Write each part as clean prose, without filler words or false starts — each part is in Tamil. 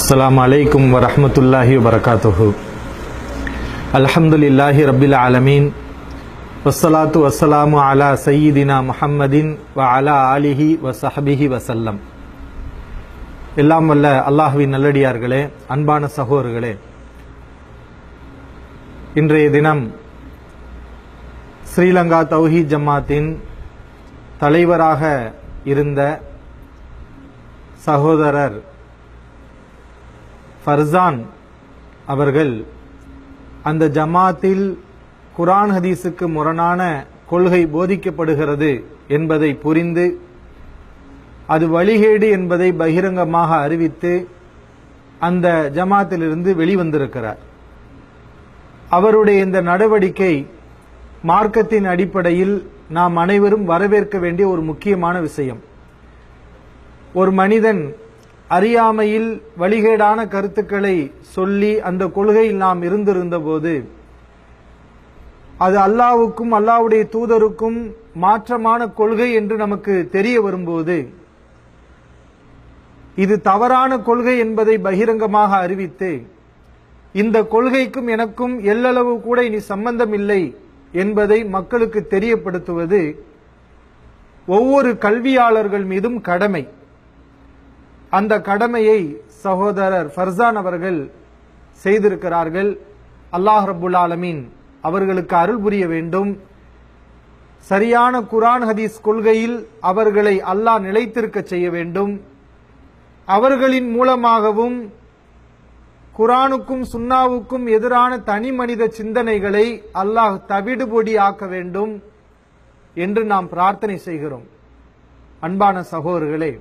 அஸ்ஸலாமு அலைக்கும் வரஹ்மத்துல்லாஹி வபரகாத்துஹு. அல்ஹம்துலில்லாஹி ரப்பில் ஆலமீன். வஸ்ஸலாத்து வஸ்ஸலாமு அலா சய்யிதினா முஹம்மதின் வ அலா ஆலிஹி வ ஸஹ்பிஹி வஸல்லம். எல்லாம் வல்ல அல்லாஹ்வின் நல்லடியார்களே, அன்பான சகோதரர்களே, இன்றைய தினம் ஸ்ரீலங்கா தௌஹீத் ஜமாத்தின் தலைவராக இருந்த சகோதரர் ஃபர்சான் அவர்கள் அந்த ஜமாத்தில் குர்ஆன் ஹதீஸுக்கு முரணான கொள்கை போதிக்கப்படுகிறது என்பதை புரிந்து அது வழிகேடு என்பதை பகிரங்கமாக அறிவித்து அந்த ஜமாத்திலிருந்து வெளிவந்திருக்கிறார். அவருடைய இந்த நடவடிக்கை மார்க்கத்தின் அடிப்படையில் நாம் அனைவரும் வரவேற்க வேண்டிய ஒரு முக்கியமான விஷயம். ஒரு மனிதன் அறியாமையில் வழிகேடான கருத்துக்களை சொல்லி அந்த கொள்கையில் நாம் இருந்திருந்த போது அது அல்லாஹ்வுக்கும் அல்லாஹ்வுடைய தூதருக்கும் மாற்றமான கொள்கை என்று நமக்கு தெரிய வரும்போது இது தவறான கொள்கை என்பதை பகிரங்கமாக அறிவித்து இந்த கொள்கைக்கும் எனக்கும் எல்லளவு கூட இனி சம்பந்தம் இல்லை என்பதை மக்களுக்கு தெரியப்படுத்துவது ஒவ்வொரு கல்வியாளர்கள் மீதும் கடமை. அந்த கடமையை சகோதரர் ஃபர்சான் அவர்கள் செய்திருக்கிறார்கள். அல்லாஹ் ரப்புல் ஆலமீன் அவர்களுக்கு அருள் புரிய வேண்டும். சரியான குர்ஆன் ஹதீஸ் கொள்கையில் அவர்களை அல்லாஹ் நிலைத்திருக்க செய்ய வேண்டும். அவர்களின் மூலமாகவும் குர்ஆனுக்கும் சுன்னாவுக்கும் எதிரான தனி மனித சிந்தனைகளை அல்லாஹ் தவிடுபொடி ஆக்க வேண்டும் என்று நாம் பிரார்த்தனை செய்கிறோம். அன்பான சகோதரர்களே,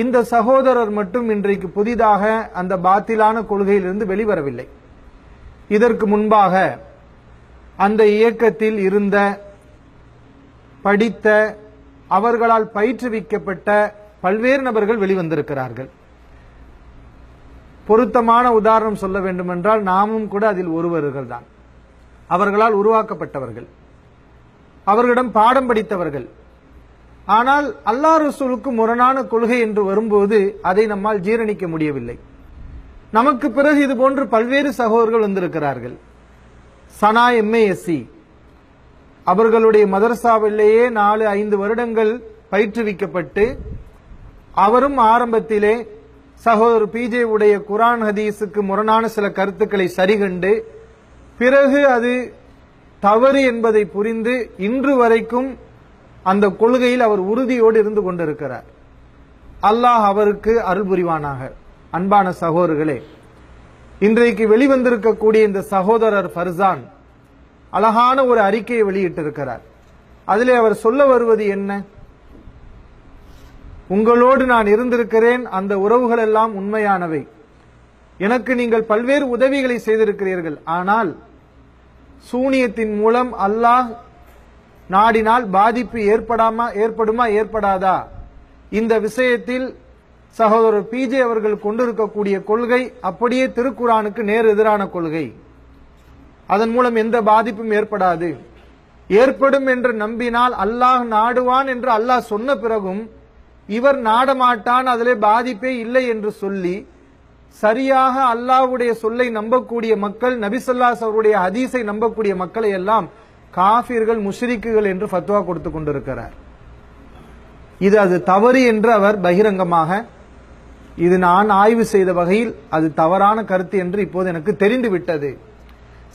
இந்த சகோதரர் மட்டும் இன்றைக்கு புதிதாக அந்த பாத்திலான கொள்கையிலிருந்து வெளிவரவில்லை. இதற்கு முன்பாக அந்த இயக்கத்தில் இருந்த, படித்த, அவர்களால் பயிற்றுவிக்கப்பட்ட பல்வேறு நபர்கள் வெளிவந்திருக்கிறார்கள். பொருத்தமான உதாரணம் சொல்ல வேண்டுமென்றால் நாமும் கூட அதில் ஒருவர்கள் தான். அவர்களால் உருவாக்கப்பட்டவர்கள், அவர்களிடம் பாடம் படித்தவர்கள். ஆனால் அல்லாஹ் ரசூலுக்கு முரணான கொள்கை என்று வரும்போது அதை நம்மால் ஜீரணிக்க முடியவில்லை. நமக்கு பிறகு இது போன்று பல்வேறு சகோதரர்கள் வந்திருக்கிறார்கள். சனா MASC அவர்களுடைய மதரசாவிலேயே 4-5 வருடங்கள் பயிற்றுவிக்கப்பட்டு அவரும் ஆரம்பத்திலே சகோதரர் PJ உடைய குர்ஆன் ஹதீஸுக்கு முரணான சில கருத்துக்களை சரிகண்டு பிறகு அது தவறு என்பதை புரிந்து இன்று வரைக்கும் அந்த கொள்கையில் அவர் உறுதியோடு இருந்து கொண்டிருக்கிறார். அல்லாஹ் அவருக்கு அருள் புரிவானாக. அன்பான சகோதரர்களே, இன்றைக்கு வெளிவந்திருக்கக்கூடிய இந்த சகோதரர் ஃபர்சான் அழகான ஒரு அறிக்கையை வெளியிட்டிருக்கிறார். அதிலே அவர் சொல்ல வருவது என்ன? உங்களோடு நான் இருந்திருக்கிறேன், அந்த உறவுகள் எல்லாம் உண்மையானவை. எனக்கு நீங்கள் பல்வேறு உதவிகளை செய்திருக்கிறீர்கள். ஆனால் சூனியத்தின் மூலம் அல்லாஹ் நாடினால் பாதிப்பு ஏற்படுமா ஏற்படாதா? இந்த விஷயத்தில் சகோதரர் PJ அவர்கள் கொண்டிருக்கக்கூடிய கொள்கை அப்படியே திருக்குர்ஆனுக்கு நேர் எதிரான கொள்கை. அதன் மூலம் எந்த பாதிப்பும் ஏற்படாது. ஏற்படும் என்று நம்பினால் அல்லாஹ் நாடுவான் என்று அல்லாஹ் சொன்ன பிறகும் இவர் நாடமாட்டான், அதிலே பாதிப்பே இல்லை என்று சொல்லி சரியாக அல்லாஹ்வுடைய சொல்லை நம்பக்கூடிய மக்கள், நபி ஸல்லல்லாஹு அலைஹி அவருடைய ஹதீஸை நம்பக்கூடிய மக்களை எல்லாம் காஃபிர்கள், முஷ்ரிக்குகள் என்று ஃபத்வா கொடுத்து கொண்டிருக்கிறார். இது அது தவறு என்று அவர் பகிரங்கமாக, இது நான் ஆய்வு செய்த வகையில் அது தவறான கருத்து என்று இப்போது எனக்கு தெரிந்து விட்டது.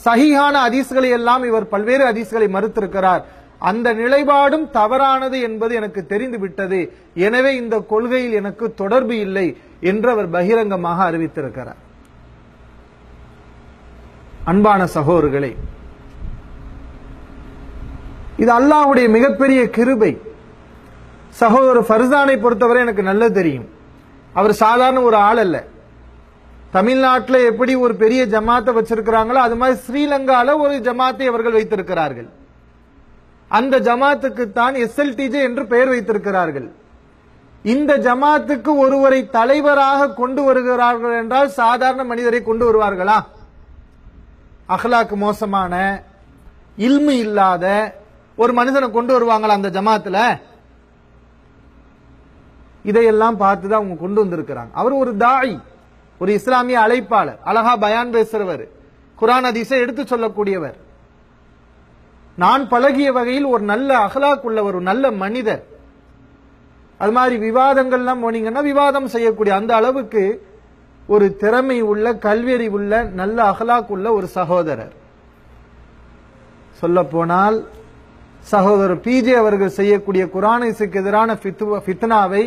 சஹீஹான ஹதீஸ்களை எல்லாம் இவர் பல்வேறு ஹதீஸ்களை மறுத்திருக்கிறார். அந்த நிலைப்பாடும் தவறானது என்பது எனக்கு தெரிந்து விட்டது. எனவே இந்த கொள்கையில் எனக்கு தொடர்பு இல்லை என்று அவர் பகிரங்கமாக அறிவித்திருக்கிறார். அன்பான சகோதரர்களே, இது அல்லாஹ்வுடைய மிகப்பெரிய கிருபை. சகோதரர் ஃபர்சானை பொறுத்தவரை எனக்கு நல்லா தெரியும். அவர் சாதாரண ஒரு ஆள் அல்ல. தமிழ்நாட்டில் எப்படி ஒரு பெரிய ஜமாத்தை வச்சிருக்கிறாங்களோ அது மாதிரி ஸ்ரீலங்கால ஒரு ஜமாத்தை அவர்கள் வைத்திருக்கிறார்கள். அந்த ஜமாத்துக்கு தான் SLTJ என்று பெயர் வைத்திருக்கிறார்கள். இந்த ஜமாத்துக்கு ஒருவரை தலைவராக கொண்டு வருகிறார்கள் என்றால் சாதாரண மனிதரை கொண்டு வருவார்களா? அஹ்லாக் மோசமான, இல்மு இல்லாத ஒரு மனிதனை கொண்டு வருவாங்களா அந்த ஜமாத்துல? இதையெல்லாம் பார்த்துதான் அவங்க கொண்டு வந்திருக்கிறாங்க. அவர் ஒரு தாய், ஒரு இஸ்லாமிய அழைப்பாளர், அழகா பயான் பேசுறவர், குர்ஆன் ஹதீஸை எடுத்து சொல்லக்கூடியவர், நான் பழகிய வகையில் ஒரு நல்ல அகலாக் உள்ளவர், ஒரு நல்ல மனிதர். அது மாதிரி விவாதங்கள்லாம் போனீங்கன்னா விவாதம் செய்யக்கூடிய அந்த அளவுக்கு ஒரு திறமை உள்ள, கல்வியறி உள்ள, நல்ல அகலாக் உள்ள ஒரு சகோதரர். சொல்ல போனால் சகோதரர் பிஜே அவர்கள் செய்யக்கூடிய குர்ஆன் ஹதீஸுக்கு எதிரான ஃபித்னாவை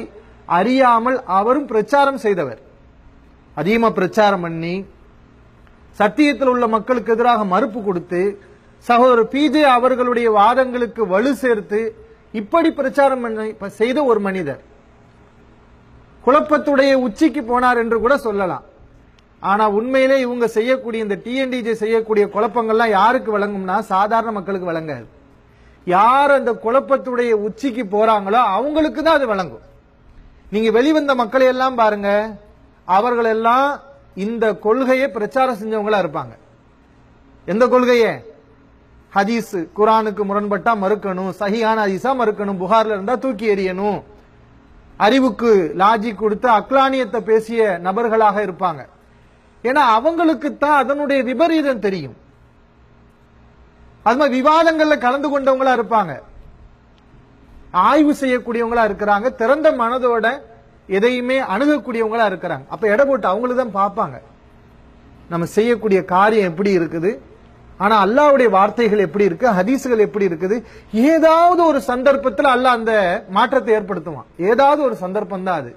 அறியாமல் அவரும் பிரச்சாரம் செய்தவர். அதிகமா பிரச்சாரம் பண்ணி சத்தியத்தில் உள்ள மக்களுக்கு எதிராக மறுப்பு கொடுத்து சகோதரர் பிஜே அவர்களுடைய வாதங்களுக்கு வலு சேர்த்து இப்படி பிரச்சாரம் செய்த ஒரு மனிதர். குழப்பத்துடைய உச்சிக்கு போனார் என்று கூட சொல்லலாம். ஆனா உண்மையிலே இவங்க செய்யக்கூடிய இந்த டிஎன்டிஜே செய்யக்கூடிய குழப்பங்கள்லாம் யாருக்கு வழங்கும்னா சாதாரண மக்களுக்கு வழங்காது. யார் அந்த குழப்பத்துடைய உச்சிக்கு போறாங்களோ அவங்களுக்கு தான் அது வழங்கும். நீங்க வெளிவந்த மக்களை எல்லாம் பாருங்க, அவர்கள் எல்லாம் இந்த கொள்கையை பிரச்சாரம் செஞ்சவங்களா இருப்பாங்க. எந்த கொள்கையை? ஹதீஸ் குர்ஆனுக்கு முரண்பட்டா மறுக்கணும், சஹீஹான ஹதீஸா மறுக்கணும், புகார்ல இருந்தா தூக்கி எறியணும், அறிவுக்கு லாஜிக் கொடுத்து அக்லானியத்தை பேசிய நபர்களாக இருப்பாங்க. ஏன்னா அவங்களுக்கு தான் அதனுடைய விபரீதம் தெரியும். அது மாதிரி விவாதங்கள்ல கலந்து கொண்டவங்களா இருப்பாங்க, ஆய்வு செய்யக்கூடியவங்களா இருக்கிறாங்க, திறந்த மனதோட எதையுமே அணுகக்கூடியவங்களா இருக்கிறாங்க. அப்ப எடை போட்டு அவங்களுக்கு தான் பார்ப்பாங்க நம்ம செய்யக்கூடிய காரியம் எப்படி இருக்குது, ஆனா அல்லாஹ்வுடைய வார்த்தைகள் எப்படி இருக்கு, ஹதீஸ்கள் எப்படி இருக்குது. ஏதாவது ஒரு சந்தர்ப்பத்தில் அல்லாஹ் அந்த மாற்றத்தை ஏற்படுத்துவான். ஏதாவது ஒரு சந்தர்ப்பம் தான் அது.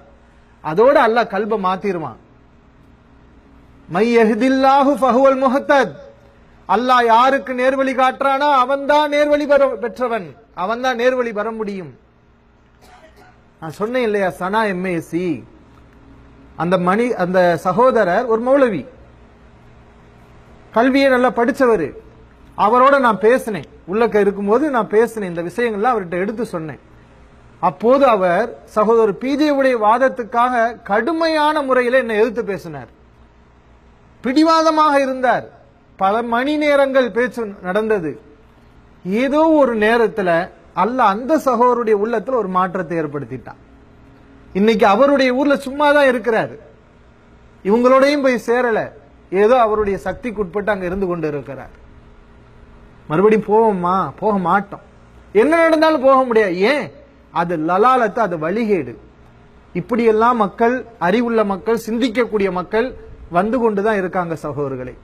அதோட அல்லாஹ் கல்ப மாத்திருவான். மை யஹ்தில்லாஹு ஃபஹுவல் முஹ்தத். அல்லாஹ் யாருக்கு நேர்வழி காட்டுறானா அவன் தான் நேர்வழி பெற்றவன், அவன் தான் நேர்வழி பெற முடியும். நான் சொன்னேன் இல்லையா, சனா எம்ஏசி அந்த சகோதரர் ஒரு மௌலவி, கல்வியை நல்லா படிச்சவர். அவரோட நான் பேசினேன், உள்ளக்க இருக்கும்போது நான் பேசினேன், இந்த விஷயங்கள்லாம் அவர்கிட்ட எடுத்து சொன்னேன். அப்போது அவர் சகோதரர் பிஜேவுடைய வாதத்துக்காக கடுமையான முறையில் என்னை எதிர்த்து பேசினார், பிடிவாதமாக இருந்தார். பல மணி நேரங்கள் பேச்சு நடந்தது. ஏதோ ஒரு நேரத்தில் அல்லாஹ் அந்த சகோதரருடைய உள்ளத்துல ஒரு மாற்றத்தை ஏற்படுத்திட்டான். இன்னைக்கு அவருடைய ஊர்ல சும்மா தான் இருக்கிறாரு, இவங்களோடையும் போய் சேரல, ஏதோ அவருடைய சக்திக்கு உட்பட்டு அங்க இருந்து கொண்டு இருக்கிறார். மறுபடியும் போவோமா? போக மாட்டோம். என்ன நடந்தாலும் போக முடியாது. ஏன்? அது லலாலத்து, அது வழிகேடு. இப்படியெல்லாம் மக்கள், அறிவுள்ள மக்கள், சிந்திக்கக்கூடிய மக்கள் வந்து கொண்டுதான் இருக்காங்க சகோதரர்களே.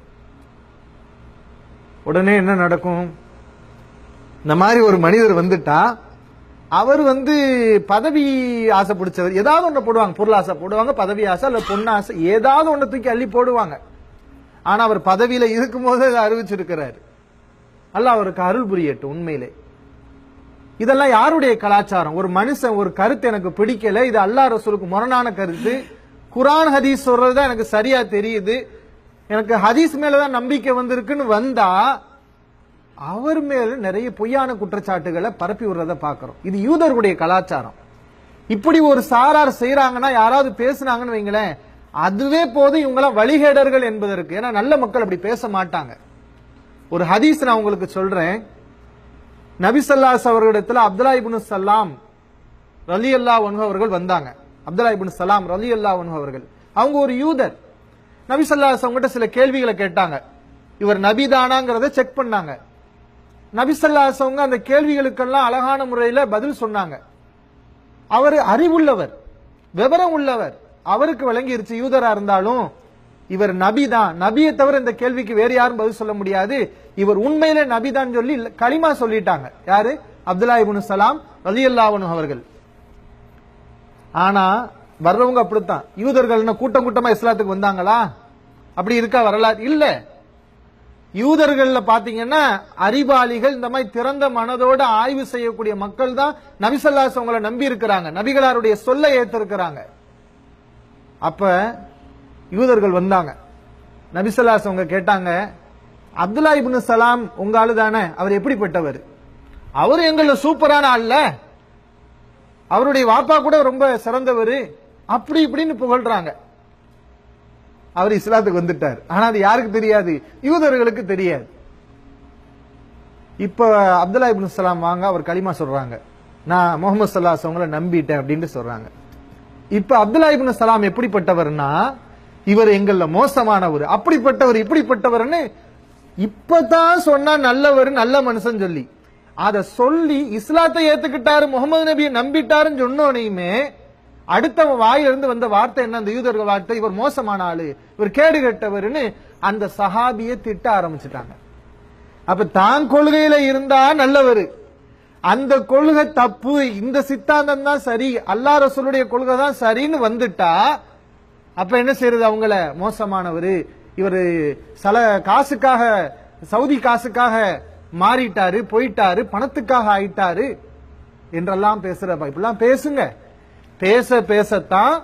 உடனே என்ன நடக்கும்? இந்த மாதிரி ஒரு மனிதர் வந்துட்டா அவர் பதவி ஆசை பிடிச்சவர், ஏதாவது ஒண்ணு போடுவாங்க, பொருள் ஆசை போடுவாங்க, பதவி ஆசை அல்ல பொண்ணு ஆசை, ஏதாவது ஒண்ணு தூக்கி அள்ளி போடுவாங்க. ஆனா அவர் பதவியில இருக்கும் போது அதை அறிவிச்சிருக்கிறாரு. அல்லாஹ் அவருக்கு அருள் புரியட்டும். உண்மையிலே இதெல்லாம் யாருடைய கலாச்சாரம்? ஒரு மனுஷன் ஒரு கருத்து எனக்கு பிடிக்கல, இது அல்லாஹ் ரசூலுக்கு முரணான கருத்து, குர்ஆன் ஹதீஸ் சொல்றதுதான் எனக்கு சரியா தெரியுது, எனக்கு ஹதீஸ் மேலதான் நம்பிக்கை வந்திருக்குன்னு வந்தா அவர் மேல நிறைய பொய்யான குற்றச்சாட்டுகளை பரப்பி விடுறத பாக்குறோம். இது யூதர்களுடைய கலாச்சாரம். இப்படி ஒரு சாரார் செய்யறாங்கன்னா, யாராவது பேசுனாங்கன்னு வைங்களேன், அதுவே போதும் இவங்கெல்லாம் வழிகேடர்கள் என்பதற்கு. ஏன்னா நல்ல மக்கள் அப்படி பேச மாட்டாங்க. ஒரு ஹதீஸ் நான் உங்களுக்கு சொல்றேன். நபி ஸல்லல்லாஹு அலைஹி அவர்களிடத்துல அப்துல்லாஹ் இப்னு சலாம் ரலியல்லாஹு அன்ஹு அவர்கள் வந்தாங்க. அப்துல்லாஹ் இப்னு சலாம் ரலியல்லாஹு அன்ஹு அவர்கள், அவங்க ஒரு யூதர். நபி ஸல்லல்லாஹு அலைஹி வஸல்லம் கிட்ட சில கேள்விகளை கேட்டாங்க. இவர் நபிதானாங்கிறத செக் பண்ணாங்க. நபி ஸல்லல்லாஹு அலைஹி வஸல்லம் அந்த கேள்விகளுக்கெல்லாம் அழகான முறையில பதில் சொன்னாங்க. அவர் அறிவுள்ளவர், விவரம் உள்ளவர், அவருக்கு விளங்கிருச்சு யூதரா இருந்தாலும் இவர் நபிதான், நபியை தவிர இந்த கேள்விக்கு வேறு யாரும் பதில் சொல்ல முடியாது, இவர் உண்மையிலே நபிதான் சொல்லி களிமா சொல்லிட்டாங்க. யாரு? அப்துல்லாஹ் இப்னு சலாம் ரலியல்லாஹு அன்ஹு அவர்கள். ஆனா வர்றவங்க அப்படித்தான். யூதர்கள் கூட்டம் கூட்டமா இஸ்லாத்துக்கு வந்தாங்களா? அப்படி இருக்கா வரலாறு? இல்ல. யூதர்கள்ல பாத்தீங்கன்னா அறிவாளிகள், இந்த மாதிரி திறந்த மனதோட ஆய்வு செய்யக்கூடிய மக்கள் தான் நபி ஸல்லல்லாஹு அலைஹி வஸல்லம் நம்பி இருக்கிறாங்க, நபிகளாருடைய சொல்லை ஏத்திருக்கிறாங்க. அப்ப யூதர்கள் வந்தாங்க, நபி ஸல்லல்லாஹு அலைஹி வஸல்லம் கேட்டாங்க, அப்துல்லாஹ் இப்னு சலாம் உங்க ஆளு தானே, அவர் எப்படிப்பட்டவர்? அவரு எங்கள சூப்பரான ஆள்ல, அவருடைய வாப்பா கூட ரொம்ப சிறந்தவர், அப்படி இப்படின்னு புகழ்றாங்க. அவர் இஸ்லாத்துக்கு வந்துட்டார். ஆனா அது யாருக்கு தெரியாது? யூதர்களுக்கு தெரியாது. இப்ப அப்துல்லாஹ் இப்னு சலாம் வாங்க, அவர் களிமா சொல்றாங்க, நான் முஹம்மது ஸல்லல்லாஹு அலைஹி வஸல்லம் நம்பிட்டேன் அப்படின்னு சொல்றாங்க. இப்ப அப்துல்லாஹ் இப்னு சலாம் எப்படிப்பட்டவர்னா, இவர் எங்கள்ல மோசமானவர், அப்படிப்பட்டவர், இப்படிப்பட்டவர்னு இப்பதான் சொன்னா நல்லவர், நல்ல மனுஷன் சொல்லி அத சொல்லி இஸ்லாத்தை ஏத்துக்கிட்டாரு, முகமது நபியை நம்பிட்டாருன்னு சொன்னோனையுமே அடுத்த வாயிலிருந்து வந்த வார்த்தை என்ன? அந்த யூதர்கள் வார்த்தை, இவர் மோசமான ஆளு, இவர் கேடு கெட்டவர்னு அந்த சஹாபியை திட்ட ஆரம்பிச்சுட்டாங்க. அப்ப தான் கொள்கையில இருந்தா நல்லவர், அந்த கொள்கை தப்பு, இந்த சித்தாந்தம் தான் சரி, அல்லாஹ் ரசூலுடைய கொள்கை தான் சரின்னு வந்துட்டா அப்ப என்ன செய்யறது? அவங்கள மோசமானவர், இவர் காசுக்காக, சவுதி காசுக்காக மாறிட்டாரு, போயிட்டாரு, பணத்துக்காக ஆயிட்டாரு என்றெல்லாம் பேசுறப்ப இப்பெல்லாம் பேசுங்க. பேச பேசத்தான்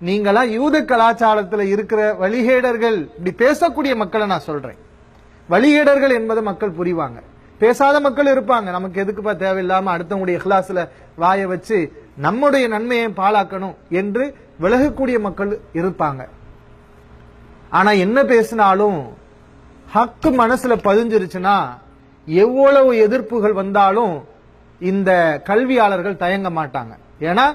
நீங்களா யூத கலாச்சாரத்தில் இருக்கிற வழிகேடர்கள், இப்படி பேசக்கூடிய மக்களை நான் சொல்றேன். வழிகேடர்கள் என்பதை மக்கள் புரிவாங்க. பேசாத மக்கள் இருப்பாங்க, நமக்கு எதுக்குப்பா தேவையில்லாம அடுத்தவங்களுடைய இஹ்லாஸ்ல வாய வச்சு நம்முடைய நன்மையை பாழாக்கணும் என்று விலகக்கூடிய மக்கள் இருப்பாங்க. ஆனா என்ன பேசினாலும் ஹக்கு மனசுல பதிஞ்சிருச்சுன்னா எவ்வளவு எதிர்ப்புகள் வந்தாலும் இந்த கல்வியாளர்கள் தயங்க மாட்டாங்க. ஏன்னா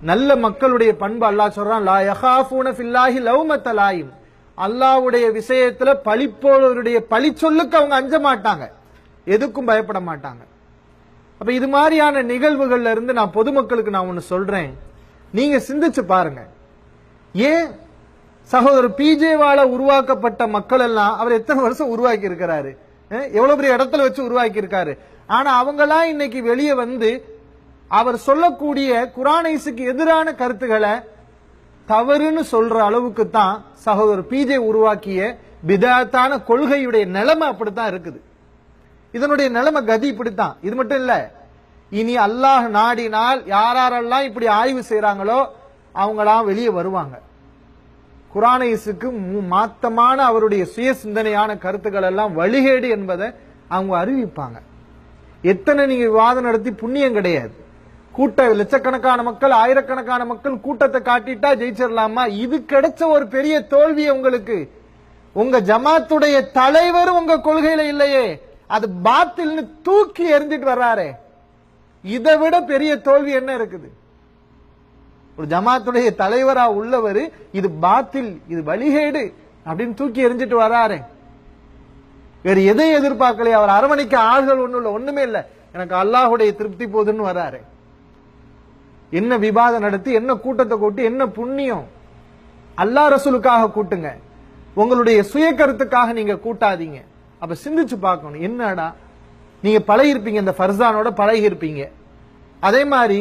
நல்ல மக்களுடைய பண்பு அல்லாஹ் சொல்றான், லா யகாஃபூன ஃபில்லாஹி லௌமத்த லாயிம், அல்லாஹ்வுடைய விஷயத்துல பழிப்போருடைய பழி சொல்லுக்கு அவங்க அஞ்ச மாட்டாங்க, எதுக்கும் பயப்பட மாட்டாங்க. அப்ப இது மாதிரியான நிகழ்வுகள்ல இருந்து நான் பொதுமக்களுக்கு நான் ஒன்னு சொல்றேன், நீங்க சிந்திச்சு பாருங்க. ஏன் சகோதரர் பிஜேவால உருவாக்கப்பட்ட மக்கள் எல்லாம் அவர் எத்தனை வருஷம் உருவாக்கி இருக்கிறாரு, எவ்வளவு பெரிய இடத்துல வச்சு உருவாக்கி இருக்காரு. ஆனா அவங்களாம் இன்னைக்கு வெளியே வந்து அவர் சொல்லக்கூடிய குர்ஆனுக்கு எதிரான கருத்துக்களை தவறுன்னு சொல்ற அளவுக்கு தான் சகோதரர் பிஜே உருவாக்கிய பிதஅத்தான கொள்கையுடைய நிலைமை அப்படித்தான் இருக்குது. இதனுடைய நிலைமை கதி இப்படித்தான். இது மட்டும் இல்ல, இனி அல்லாஹ் நாடினால் யாரெல்லாம் இப்படி ஆய்வு செய்யறாங்களோ அவங்களாம் வெளியே வருவாங்க. குர்ஆனுக்கு மாத்தமான அவருடைய சுய சிந்தனையான கருத்துக்கள் எல்லாம் வழிகேடு என்பதை அவங்க அறிவிப்பாங்க. எத்தனை நீங்க விவாதம் நடத்தி புண்ணியம் கிடையாது. கூட்ட லட்சக்கணக்கான மக்கள், ஆயிரக்கணக்கான மக்கள் கூட்டத்தை காட்டிட்டா ஜெயிச்சிடலாமா? இது கிடைச்ச ஒரு பெரிய தோல்வி உங்களுக்கு. உங்க ஜமாத்துடைய தலைவர் உங்க கொள்கையில இல்லையே, அது பாத்தில்னு தூக்கி எறிஞ்சிட்டு வர்றாரே, இதை விட பெரிய தோல்வி என்ன இருக்குது? ஒரு ஜமாத்துடைய தலைவரா உள்ளவர் இது பாத்தில், இது வழிகேடு அப்படின்னு தூக்கி எறிஞ்சிட்டு வர்றாரே, வேறு எதை எதிர்பார்க்கலையே. அவர் அரவணைக்க ஆள்கள் ஒண்ணும் இல்ல, ஒண்ணுமே இல்ல, எனக்கு அல்லாஹுடைய திருப்தி போதுன்னு வர்றாரு. என்ன விவாதம் நடத்தி, என்ன கூட்டத்தை கூட்டி, என்ன புண்ணியம்? அல்லாஹ் ரசூலுக்காக கூட்டுங்க, உங்களுடைய சுய கருத்துக்காக நீங்க கூட்டாதீங்க. அப்ப சிந்திச்சு பார்க்கணும், என்னடா நீங்க பழகிருப்பீங்க, இந்த ஃபர்சானோட பழகி இருப்பீங்க, அதே மாதிரி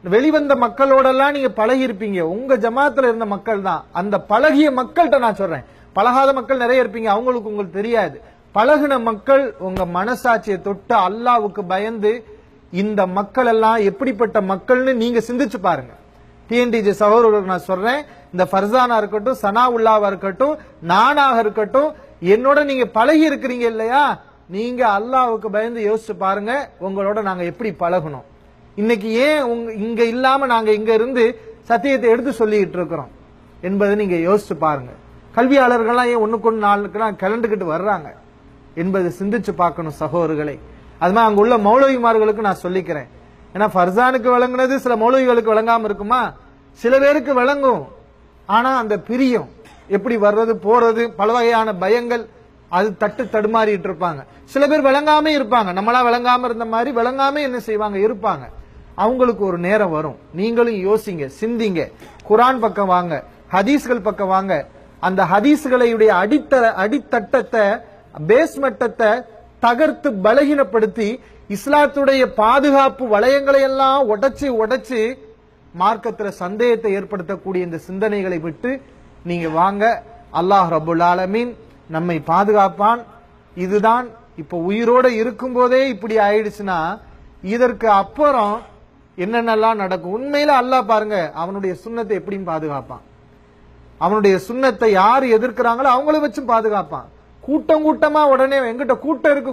வெளிவந்த மக்களோடெல்லாம் நீங்க பழகி இருப்பீங்க, உங்க ஜமாத்துல இருந்த மக்கள் தான். அந்த பழகிய மக்கள்கிட்ட நான் சொல்றேன், பழகாத மக்கள் நிறைய இருப்பீங்க, அவங்களுக்கு உங்களுக்கு தெரியாது. பழகின மக்கள் உங்க மனசாட்சியை தொட்டு அல்லாவுக்கு பயந்து இந்த மக்கள் எல்லாம் எப்படிப்பட்ட மக்கள்னு நீங்க சிந்திச்சு பாருங்க. டிஎன்டிஜே சகோதரர்களுக்கு நான் சொல்றேன், இந்த ஃபர்சானா இருக்கட்டும், சனா உல்லாவா இருக்கட்டும், நானாக இருக்கட்டும், என்னோட நீங்க பழகி இருக்கிறீங்க இல்லையா, நீங்க அல்லாவுக்கு பயந்து யோசிச்சு பாருங்க, உங்களோட நாங்க எப்படி பழகணும். இன்னைக்கு ஏன் இங்க இல்லாம நாங்க இங்க இருந்து சத்தியத்தை எடுத்து சொல்லிட்டு இருக்கிறோம் என்பதை நீங்க யோசிச்சு பாருங்க. கல்வியாளர்கள்லாம் ஏன் ஒண்ணுக்கு ஒன்று நாளுக்குலாம் கிளண்டுகிட்டு வர்றாங்க என்பதை சிந்திச்சு பார்க்கணும் சகோதரர்களை. அது மாதிரி அங்க உள்ள மௌலவிமார்களுக்கு நான் சொல்லிக்கிறேன், ஏன்னா ஃபர்சானுக்கு வழங்குனது சில மௌலவிகளுக்கு வழங்காம இருக்குமா, சில பேருக்கு வழங்கும். ஆனா அந்த பிரியம் எப்படி வர்றது போறது, பல வகையான பயங்கள், அது தட்டு தடுமாறிட்டு இருப்பாங்க. சில பேர் விளங்காம இருப்பாங்க, நம்மளா விளங்காம இருந்த மாதிரி விளங்காம என்ன செய்வாங்க இருப்பாங்க. அவங்களுக்கு ஒரு நேரம் வரும். நீங்களும் யோசிங்க, சிந்திங்க, குர்ஆன் பக்கம் வாங்க, ஹதீஸ்கள் பக்கம் வாங்க. அந்த ஹதீஸ்களுடைய அடித்தட்டத்தை, பேஸ்மட்டத்தை தகர்த்து பலகீனப்படுத்தி இஸ்லாத்துடைய பாதுகாப்பு வளையங்களை எல்லாம் உடைச்சு மார்க்கத்துல சந்தேகத்தை ஏற்படுத்தக்கூடிய இந்த சிந்தனைகளை விட்டு நீங்க வாங்க. அல்லாஹ் ரப்புல் ஆலமீன் நம்மை பாதுகாப்பான். இதுதான் இப்ப உயிரோட இருக்கும் போதே இப்படி ஆயிடுச்சுன்னா இதற்கு அப்புறம் என்னென்னலாம் நடக்கும்? உண்மையில அல்லாஹ் பாருங்க அவனுடைய சுன்னத்தை எப்படியும் பாதுகாப்பான். அவனுடைய சுன்னத்தை யார் எதிர்க்கிறாங்களோ அவங்கள வச்சும் பாதுகாப்பான். கூட்டம் கூட்டமா உடனே எங்கிட்ட கூட்டம் இருக்கு